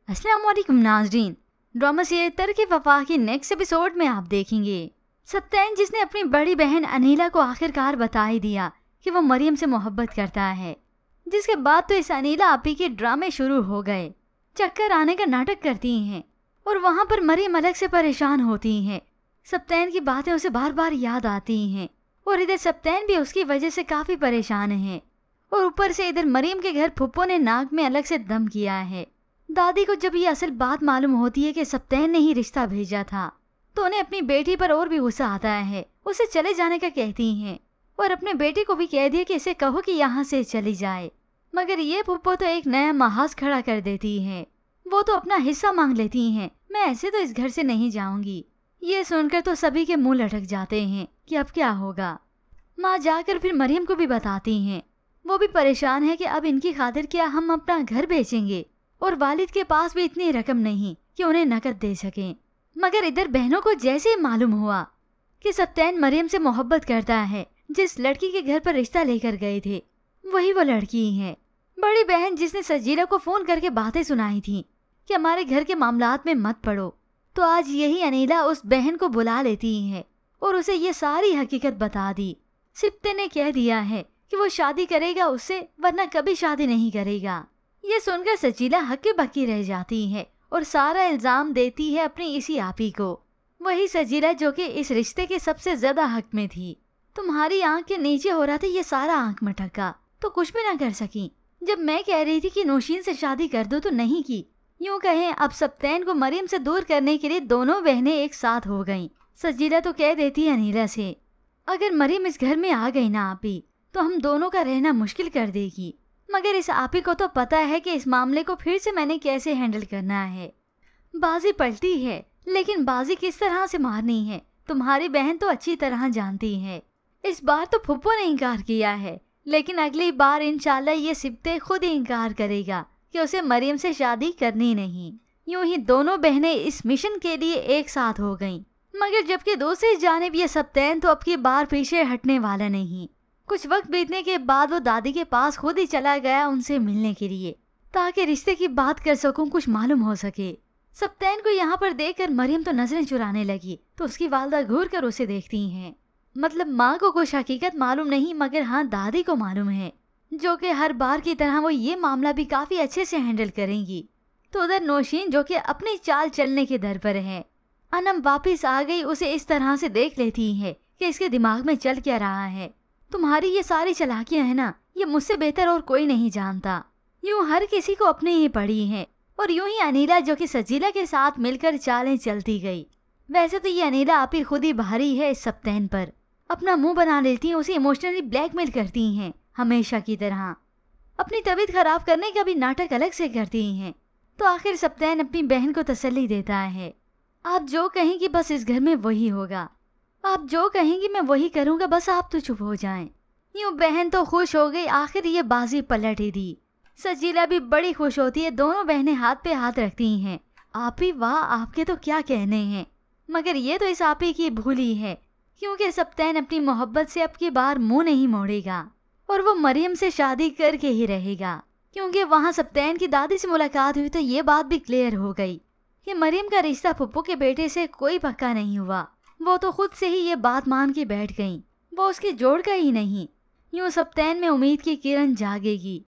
अस्सलाम वालेकुम नाज़रीन। ड्रामा सीरियल तरक वफा के नेक्स्ट एपिसोड में आप देखेंगे सप्तैन जिसने अपनी बड़ी बहन अनीला को आखिरकार बता ही दिया कि वो मरियम से मोहब्बत करता है। जिसके बाद तो इस अनीला आपी के ड्रामे शुरू हो गए। चक्कर आने का नाटक करती हैं और वहाँ पर मरियम अलग से परेशान होती हैं। सप्तैन की बातें उसे बार बार याद आती हैं और इधर सप्तैन भी उसकी वजह से काफ़ी परेशान है। और ऊपर से इधर मरियम के घर फुप्पो ने नाक में अलग से दम किया है। दादी को जब ये असल बात मालूम होती है कि सप्तैन ने ही रिश्ता भेजा था तो उन्हें अपनी बेटी पर और भी गुस्सा आता है। उसे चले जाने का कहती हैं और अपने बेटे को भी कह दिया कि इसे कहो कि यहाँ से चली जाए। मगर ये फुप्पो तो एक नया महाज खड़ा कर देती है। वो तो अपना हिस्सा मांग लेती हैं। मैं ऐसे तो इस घर से नहीं जाऊंगी। ये सुनकर तो सभी के मुंह लटक जाते हैं कि अब क्या होगा। माँ जाकर फिर मरियम को भी बताती हैं। वो भी परेशान है कि अब इनकी खातिर क्या हम अपना घर बेचेंगे और वालिद के पास भी इतनी रकम नहीं कि उन्हें नकद दे सकें। मगर इधर बहनों को जैसे मालूम हुआ कि सप्तैन मरियम से मोहब्बत करता है, जिस लड़की के घर पर रिश्ता लेकर गए थे वही वो लड़की है। बड़ी बहन जिसने सजीला को फोन करके बातें सुनाई थी कि हमारे घर के मामलात में मत पड़ो, तो आज यही अनीला उस बहन को बुला लेती है और उसे ये सारी हकीकत बता दी। सिप्ते ने कह दिया है कि वो शादी करेगा उससे, वरना कभी शादी नहीं करेगा। ये सुनकर सजीला हक्की बक्की रह जाती है और सारा इल्जाम देती है अपनी इसी आपी को। वही सजीला जो कि इस रिश्ते के सबसे ज्यादा हक में थी। तुम्हारी आंख के नीचे हो रहा था ये सारा आंख मटका, तो कुछ भी ना कर सकी। जब मैं कह रही थी कि नौशीन से शादी कर दो तो नहीं की। यूँ कहें अब सप्तैन को मरियम से दूर करने के लिए दोनों बहनें एक साथ हो गईं। सजीला तो कह देती है अनीला से, अगर मरियम इस घर में आ गई ना आपी तो हम दोनों का रहना मुश्किल कर देगी। मगर इस आपी को तो पता है कि इस मामले को फिर से मैंने कैसे हैंडल करना है। बाजी पलटी है, लेकिन बाजी किस तरह से मारनी है तुम्हारी बहन तो अच्छी तरह जानती है। इस बार तो फुप्पो ने इनकार किया है, लेकिन अगली बार इंशाल्लाह ये सिप्ते खुद ही इनकार करेगा कि उसे मरियम से शादी करनी नहीं। यूं ही दोनों बहनें इस मिशन के लिए एक साथ हो गईं। मगर जबकि दूसरी जानिब ये सप्तैन तो अब की बार पीछे हटने वाला नहीं। कुछ वक्त बीतने के बाद वो दादी के पास खुद ही चला गया उनसे मिलने के लिए, ताकि रिश्ते की बात कर सकूं, कुछ मालूम हो सके। सप्तैन को यहाँ पर देखकर मरियम तो नजरें चुराने लगी, तो उसकी वालदा घूर कर उसे देखती हैं। मतलब माँ को कुछ हकीकत मालूम नहीं, मगर हाँ दादी को मालूम है, जो कि हर बार की तरह वो ये मामला भी काफी अच्छे से हैंडल करेंगी। तो उधर नौशीन जो कि अपनी चाल चलने के दर पर है। अनम वापिस आ गई, उसे इस तरह से देख लेती है कि इसके दिमाग में चल क्या रहा है। तुम्हारी ये सारी चालाकियां है ना, ये मुझसे बेहतर और कोई नहीं जानता। यूं हर किसी को अपनी ही पड़ी है। और यूं ही अनीला जो कि सजीला के साथ मिलकर चालें चलती गई। वैसे तो ये अनीला आप ही खुद ही भारी है इस सप्तैन पर। अपना मुंह बना लेती हैं, उसे इमोशनली ब्लैकमेल करती हैं हमेशा की तरह। अपनी तबीयत खराब करने का भी नाटक अलग से करती हैं। तो आखिर सप्तैन अपनी बहन को तसल्ली देता है, आप जो कहेंगी बस इस घर में वही होगा, आप जो कहेंगी मैं वही करूँगा, बस आप तो चुप हो जाएं। यूँ बहन तो खुश हो गई, आखिर ये बाजी पलट ही दी। सजीला भी बड़ी खुश होती है। दोनों बहनें हाथ पे हाथ रखती हैं। आप ही वाह, आपके तो क्या कहने हैं। मगर ये तो इस आपी की भूल ही है, क्योंकि सप्तैन अपनी मोहब्बत से अब की बार मुंह नहीं मोड़ेगा और वो मरियम से शादी करके ही रहेगा। क्योंकि वहाँ सप्तैन की दादी से मुलाकात हुई तो ये बात भी क्लियर हो गई कि मरियम का रिश्ता फुप्पो के बेटे से कोई पक्का नहीं हुआ। वो तो खुद से ही ये बात मान के बैठ गईं। वो उसके जोड़ का ही नहीं। यूँ सप्तैन में उम्मीद की किरण जागेगी।